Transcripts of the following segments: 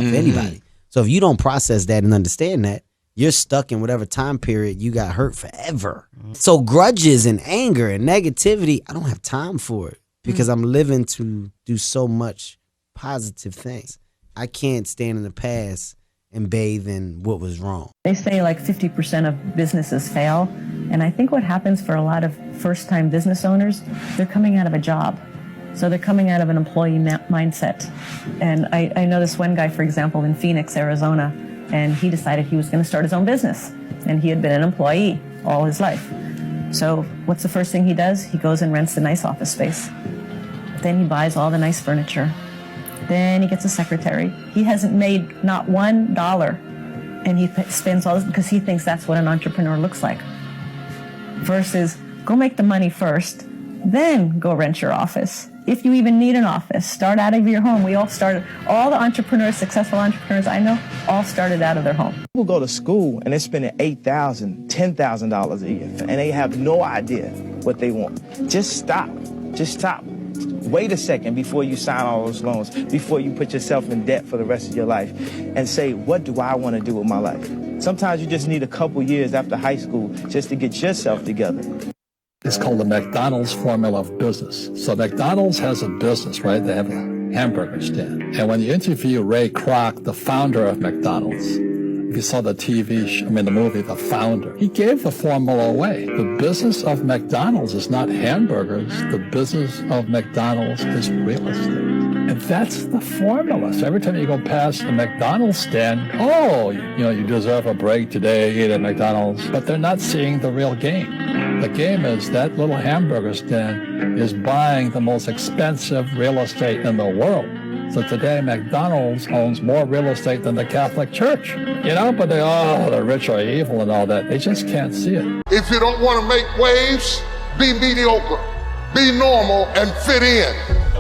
for anybody. So if you don't process that and understand that, you're stuck in whatever time period you got hurt forever. So grudges and anger and negativity, I don't have time for it because I'm living to do so much positive things. I can't stand in the past and bathe in what was wrong. They say like 50% of businesses fail. And I think what happens for a lot of first-time business owners, they're coming out of a job. So they're coming out of an employee mindset. And I know this one guy, for example, in Phoenix, Arizona, and he decided he was going to start his own business. And he had been an employee all his life. So what's the first thing he does? He goes and rents a nice office space. Then he buys all the nice furniture. Then he gets a secretary. He hasn't made not $1, and he spends all this because he thinks that's what an entrepreneur looks like. Versus, go make the money first, then go rent your office. If you even need an office, start out of your home. We all started, all the entrepreneurs, successful entrepreneurs I know, all started out of their home. People go to school and they're spending $8,000, $10,000 a year, and they have no idea what they want. Just stop. Just stop. Wait a second before you sign all those loans, before you put yourself in debt for the rest of your life, and say, what do I want to do with my life? Sometimes you just need a couple years after high school just to get yourself together. It's called the McDonald's formula of business. So McDonald's has a business, right? They have a hamburger stand. And when you interview Ray Kroc, the founder of McDonald's, if you saw the the movie, The Founder, he gave the formula away. The business of McDonald's is not hamburgers. The business of McDonald's is real estate. And that's the formula. So every time you go past a McDonald's stand, you deserve a break today, eat at McDonald's. But they're not seeing the real game. The game is that little hamburger stand is buying the most expensive real estate in the world. So today, McDonald's owns more real estate than the Catholic Church. But the rich are evil and all that. They just can't see it. If you don't want to make waves, be mediocre, be normal, and fit in.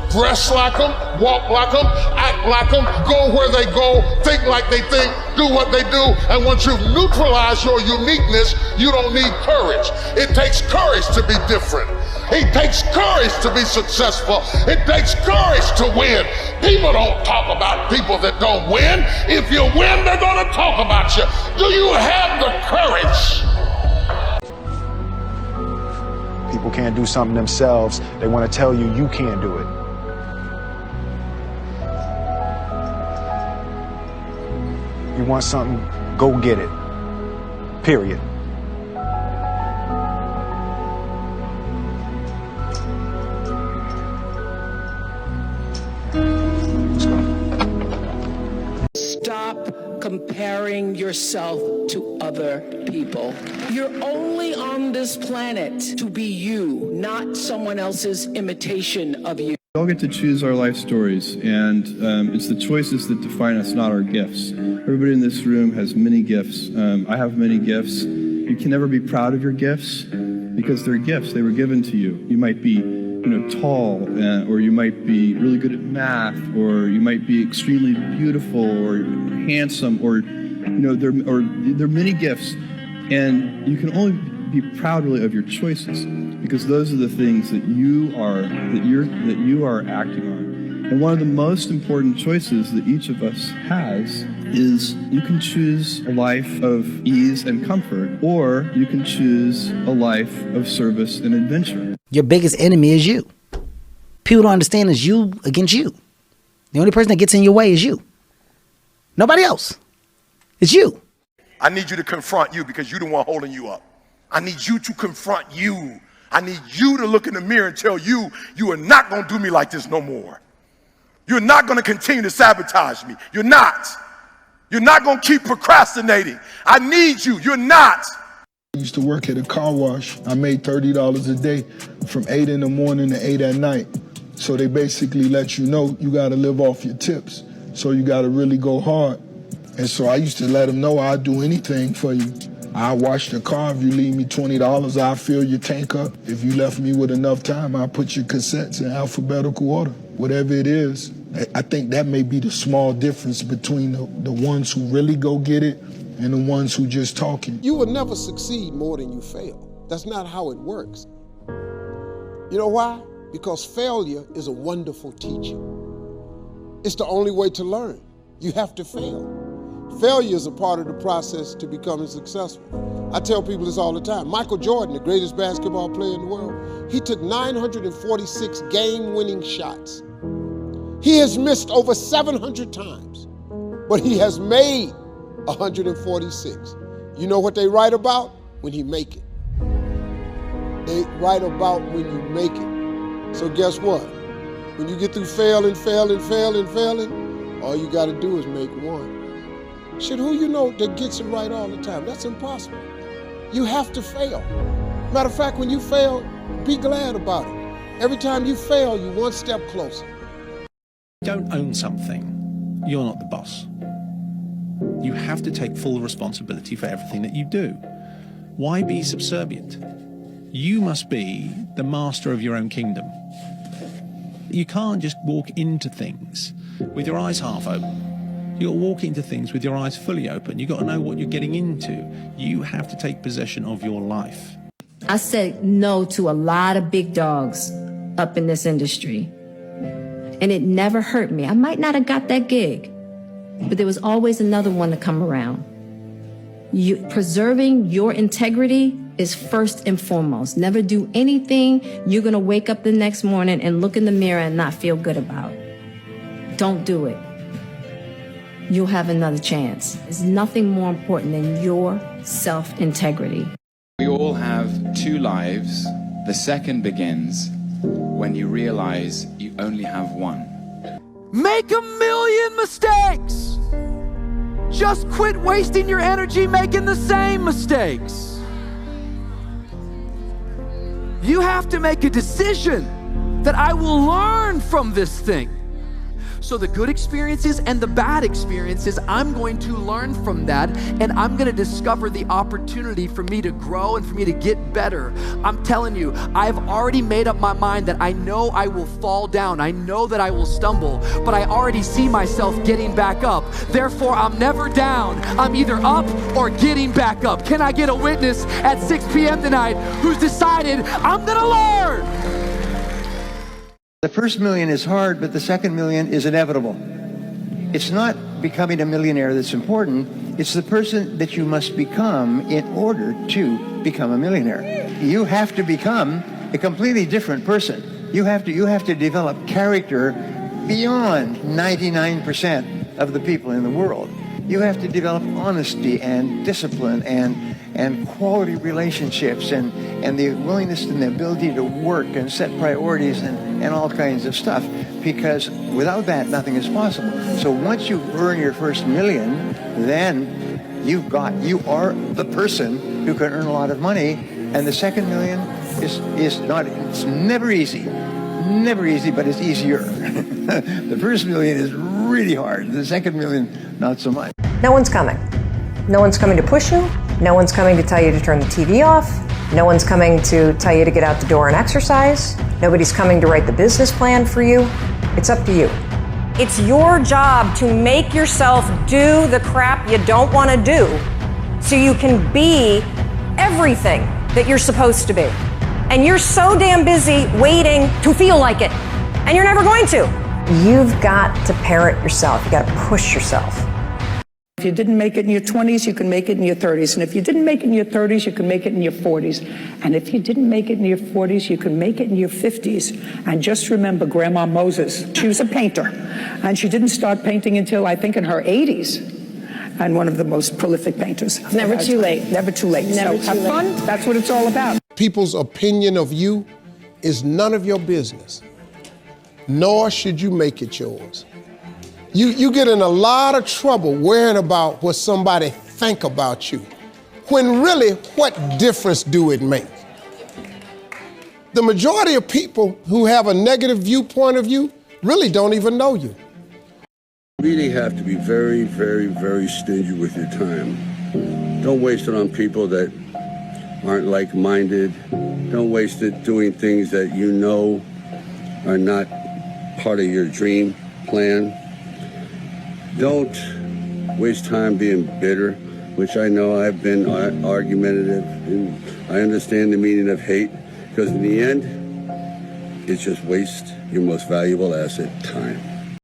Dress like them, walk like them, act like them, go where they go, think like they think, do what they do. And once you've neutralized your uniqueness, you don't need courage. It takes courage to be different. It takes courage to be successful. It takes courage to win. People don't talk about people that don't win. If you win, they're going to talk about you. Do you have the courage? People can't do something themselves. They want to tell you you can't do it. You want something, go get it. Period. Stop comparing yourself to other people. You're only on this planet to be you, not someone else's imitation of you. We all get to choose our life stories, and it's the choices that define us, not our gifts. Everybody in this room has many gifts. I have many gifts. You can never be proud of your gifts because they're gifts. They were given to you. You might be tall, or you might be really good at math, or you might be extremely beautiful or handsome, or there are many gifts, and you can only be proud really of your choices because those are the things that you are acting on. And one of the most important choices that each of us has is you can choose a life of ease and comfort, or you can choose a life of service and adventure. Your biggest enemy is you. People don't understand it's you against you. The only person that gets in your way is you. Nobody else. It's you. I need you to confront you because you're the one holding you up. I need you to confront you. I need you to look in the mirror and tell you, you are not going to do me like this no more. You're not going to continue to sabotage me. You're not. You're not going to keep procrastinating. I need you. You're not. I used to work at a car wash. I made $30 a day from 8 in the morning to 8 at night. So they basically let you know you got to live off your tips. So you got to really go hard. And so I used to let them know I'd do anything for you. I'll wash the car. If you leave me $20, I'll fill your tank up. If you left me with enough time, I'll put your cassettes in alphabetical order. Whatever it is, I think that may be the small difference between the ones who really go get it and the ones who just talking. You will never succeed more than you fail. That's not how it works. You know why? Because failure is a wonderful teacher. It's the only way to learn. You have to fail. Failure is a part of the process to becoming successful. I tell people this all the time. Michael Jordan, the greatest basketball player in the world, he took 946 game-winning shots. He has missed over 700 times, but he has made 146. You know what they write about? When he make it. They write about when you make it. So guess what? When you get through failing, all you gotta do is make one. Shit, who you know that gets it right all the time? That's impossible. You have to fail. Matter of fact, when you fail, be glad about it. Every time you fail, you're one step closer. You don't own something, you're not the boss. You have to take full responsibility for everything that you do. Why be subservient? You must be the master of your own kingdom. You can't just walk into things with your eyes half open. You'll walk into things with your eyes fully open. You've got to know what you're getting into. You have to take possession of your life. I said no to a lot of big dogs up in this industry. And it never hurt me. I might not have got that gig, but there was always another one to come around. Preserving your integrity is first and foremost. Never do anything you're going to wake up the next morning and look in the mirror and not feel good about. Don't do it. You'll have another chance. There's nothing more important than your self-integrity. We all have two lives. The second begins when you realize you only have one. Make 1,000,000 mistakes. Just quit wasting your energy making the same mistakes. You have to make a decision that I will learn from this thing. So the good experiences and the bad experiences, I'm going to learn from that, and I'm going to discover the opportunity for me to grow and for me to get better. I'm telling you, I've already made up my mind that I know I will fall down. I know that I will stumble, but I already see myself getting back up. Therefore, I'm never down. I'm either up or getting back up. Can I get a witness at 6 p.m. tonight who's decided I'm going to learn? The first million is hard, but the second million is inevitable. It's not becoming a millionaire that's important. It's the person that you must become in order to become a millionaire. You have to become a completely different person. You have to develop character beyond 99% of the people in the world. You have to develop honesty and discipline and quality relationships and the willingness and the ability to work and set priorities and all kinds of stuff, because without that, nothing is possible. So once you earn your first million, then you are the person who can earn a lot of money, and the second million it's never easy, but it's easier. The first million is really hard. The second million, not so much. No one's coming. No one's coming to push you. No one's coming to tell you to turn the TV off. No one's coming to tell you to get out the door and exercise. Nobody's coming to write the business plan for you. It's up to you. It's your job to make yourself do the crap you don't want to do so you can be everything that you're supposed to be. And you're so damn busy waiting to feel like it. And you're never going to. You've got to parent yourself. You got to push yourself. If you didn't make it in your 20s, you can make it in your 30s. And if you didn't make it in your 30s, you can make it in your 40s. And if you didn't make it in your 40s, you can make it in your 50s. And just remember Grandma Moses. She was a painter. And she didn't start painting until, I think, in her 80s. And one of the most prolific painters. Never too late. Never too late. Never so too have fun. late. That's what it's all about. People's opinion of you is none of your business, nor should you make it yours. You get in a lot of trouble worrying about what somebody think about you, when really, what difference do it make? The majority of people who have a negative viewpoint of you really don't even know you. You really have to be very, very, very stingy with your time. Don't waste it on people that aren't like-minded. Don't waste it doing things that you know are not part of your dream plan. Don't waste time being bitter, which I know I've been argumentative, and I understand the meaning of hate, because in the end, it's just waste your most valuable asset, time.